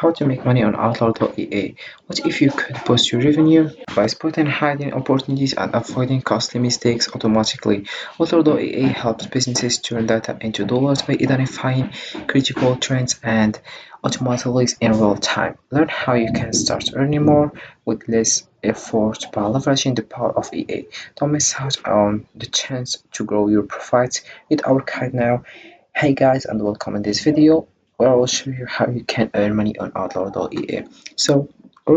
how to make money on Outlier.ea. What if you could boost your revenue by spotting hiding opportunities and avoiding costly mistakes automatically? Outlier.ea helps businesses turn data into dollars by identifying critical trends and automatically in real time. Learn how you can start earning more with less effort by leveraging the power of EA. Don't miss out on the chance to grow your profits with our guide now. Hey guys, and welcome in this video where I will show you how you can earn money on Outlier.ea. So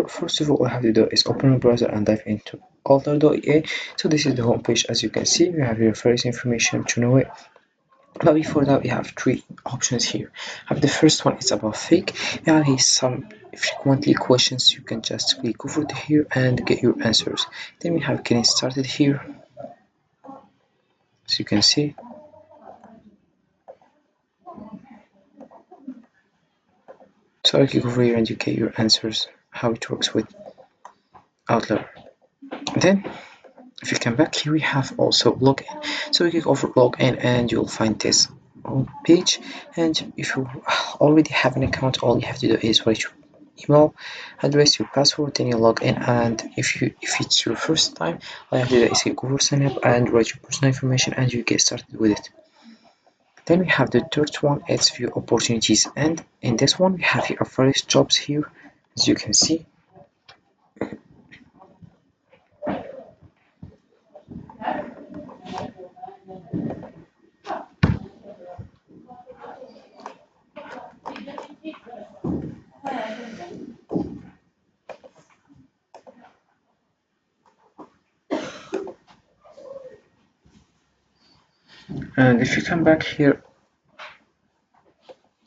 first of all you have to do is open your browser and dive into Outlier.ea. So this is the home page. As you can see, you have your first information to know it. But before that, we have three options here. The first one is about fake. You have here some frequently questions. You can just click over to here and get your answers. Then we have getting started here. As you can see, so I click over here and you get your answers, how it works with Outlier. Then if you come back here, we have also login. So we click over login and you'll find this page. And if you already have an account, all you have to do is write your email address, your password, then you log in. And if it's your first time, all you have to do is click over sign up and write your personal information and you get started with it. Then we have the third one, it's view opportunities, and in this one we have here various jobs here, as you can see. And if you come back here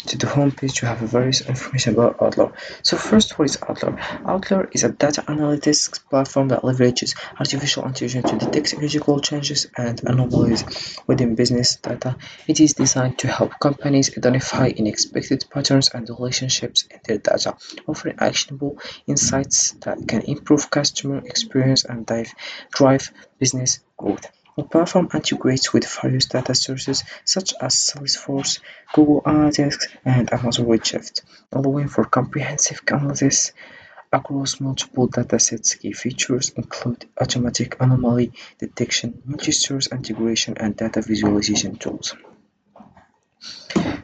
to the home page, you have various information about Outlier. So first, what is Outlier? Outlier is a data analytics platform that leverages artificial intelligence to detect critical changes and anomalies within business data. It is designed to help companies identify unexpected patterns and relationships in their data, offering actionable insights that can improve customer experience and drive business growth. The platform integrates with various data sources such as Salesforce, Google Analytics, and Amazon Redshift, allowing for comprehensive analysis across multiple datasets. Key features include automatic anomaly detection, multi-source integration, and data visualization tools.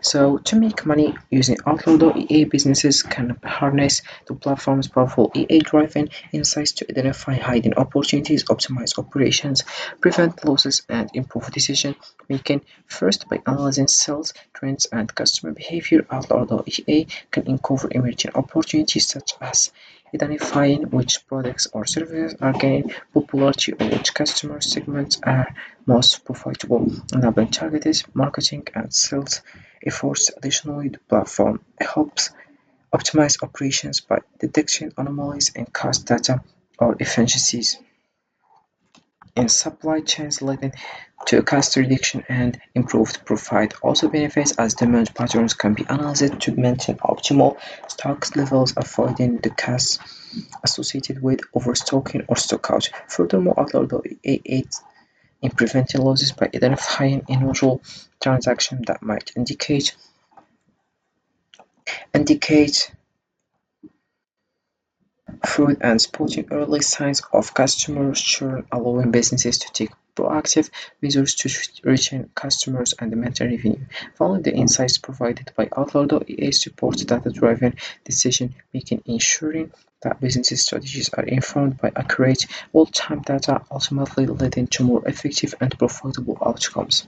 So to make money using Outlier.ea, businesses can harness the platform's powerful AI-driven insights to identify hidden opportunities, optimize operations, prevent losses, and improve decision making. First, by analyzing sales trends and customer behavior, Outlier.ea can uncover emerging opportunities such as identifying which products or services are gaining popularity or which customer segments are most profitable, enabling targeted marketing and sales efforts. Additionally, the platform helps optimize operations by detecting anomalies in cost data or efficiencies in supply chains, leading to cost reduction and improved profit. Also benefits as demand patterns can be analyzed to maintain optimal stock levels, avoiding the costs associated with overstocking or stockout. Furthermore, Outlier.ea aids in preventing losses by identifying unusual transactions that might indicate fraud and spotting early signs of customer churn, allowing businesses to take proactive measures to retain customers and maintain revenue. Following the insights provided by Outlier.ea supports data-driven decision-making, ensuring that business strategies are informed by accurate, real-time data, ultimately leading to more effective and profitable outcomes.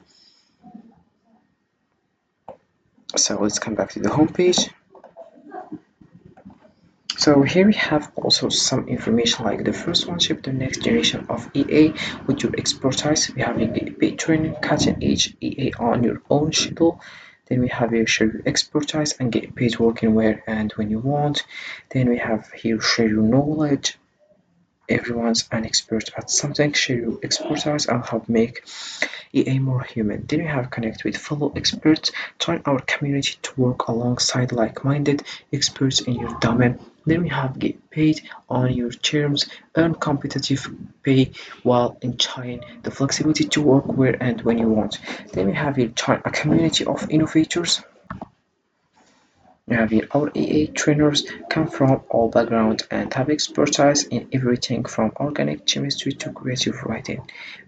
So let's come back to the homepage. So here we have also some information like the first one, shape the next generation of EA with your expertise. We have a paid training, cutting edge EA on your own schedule. Then we have here share your expertise and get paid working where and when you want. Then we have here share your knowledge. Everyone's an expert at something. Share your expertise and help make EA more human. Then we have connect with fellow experts. Join our community to work alongside like-minded experts in your domain. Then we have get paid on your terms, earn competitive pay while enjoying the flexibility to work where and when you want. Then we have here join a community of innovators. We have here our EA trainers come from all backgrounds and have expertise in everything from organic chemistry to creative writing.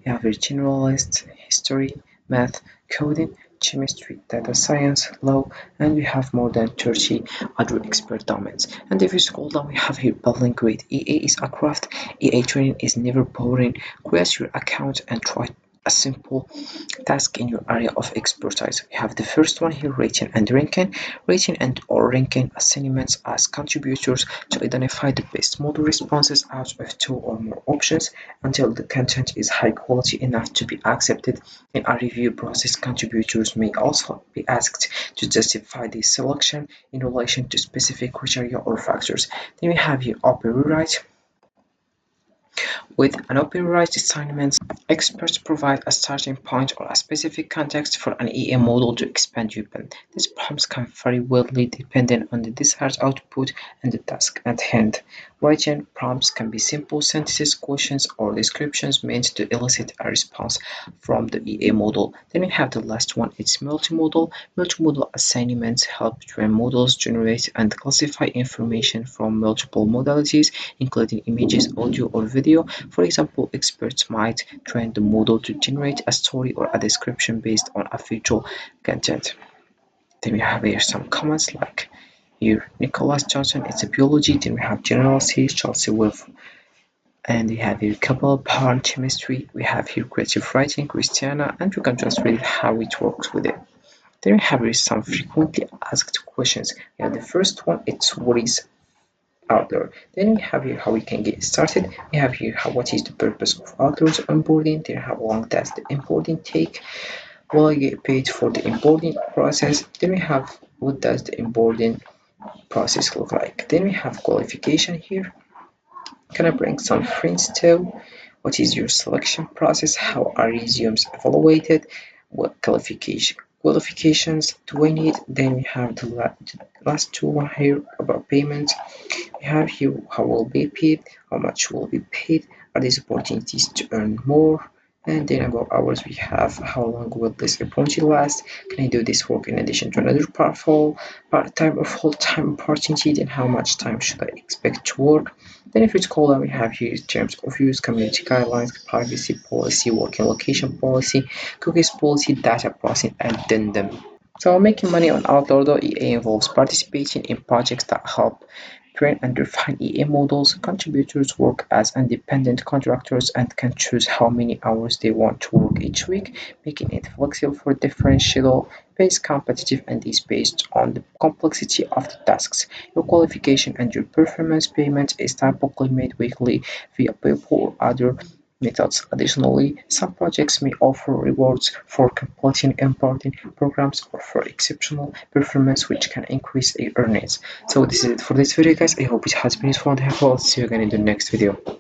We have here generalists, history, math, coding, chemistry, data science, law, and we have more than 30 other expert domains. And if you scroll down, we have here building great. EA is a craft. EA training is never boring. Create your account and try a simple task in your area of expertise. We have the first one here, rating and ranking. Rating and or ranking assignments as contributors to identify the best model responses out of two or more options until the content is high quality enough to be accepted. In a review process, contributors may also be asked to justify the selection in relation to specific criteria or factors. Then we have here open rewrite. With an open rewrite assignment, experts provide a starting point or a specific context for an EM model to expand upon. These prompts can vary wildly depending on the desired output and the task at hand. Writing prompts can be simple sentences, questions, or descriptions meant to elicit a response from the EA model. Then we have the last one, it's multimodal. Multimodal assignments help train models generate and classify information from multiple modalities, including images, audio, or video. For example, experts might train the model to generate a story or a description based on a visual content. Then we have here some comments like here Nicholas Johnson, it's a biology. Then we have General C, Chelsea Wolf, and we have here couple parent chemistry. We have here creative writing, Christiana, and you can just read how it works with it. Then we have here some frequently asked questions. We have the first one, it's what is Outlier. Then we have here how we can get started. We have here what is the purpose of Outlier's onboarding. Then how long does the onboarding take? Will I get paid for the onboarding process? Then we have what does the onboarding process look like? Then we have qualification here. Can I bring some friends too? What is your selection process? How are resumes evaluated? What qualifications do I need? Then we have the last two one here about payment. We have here how will be paid, how much will be paid, are these opportunities to earn more, and then about hours we have how long will this opportunity last, can I do this work in addition to another part-time or full-time opportunity, then how much time should I expect to work. Then if it's called out, we have here terms of use, community guidelines, privacy policy, working location policy, cookies policy, data processing, addendum. So making money on Outlier.ea involves participating in projects that help train and refine EA models. Contributors work as independent contractors and can choose how many hours they want to work each week, making it flexible for different schedule, based competitive, and is based on the complexity of the tasks. Your qualification and your performance payment is typically made weekly via PayPal or other methods. Additionally, some projects may offer rewards for completing important programs or for exceptional performance, which can increase earnings. So this is it for this video, guys. I hope it has been useful and helpful. See you again in the next video.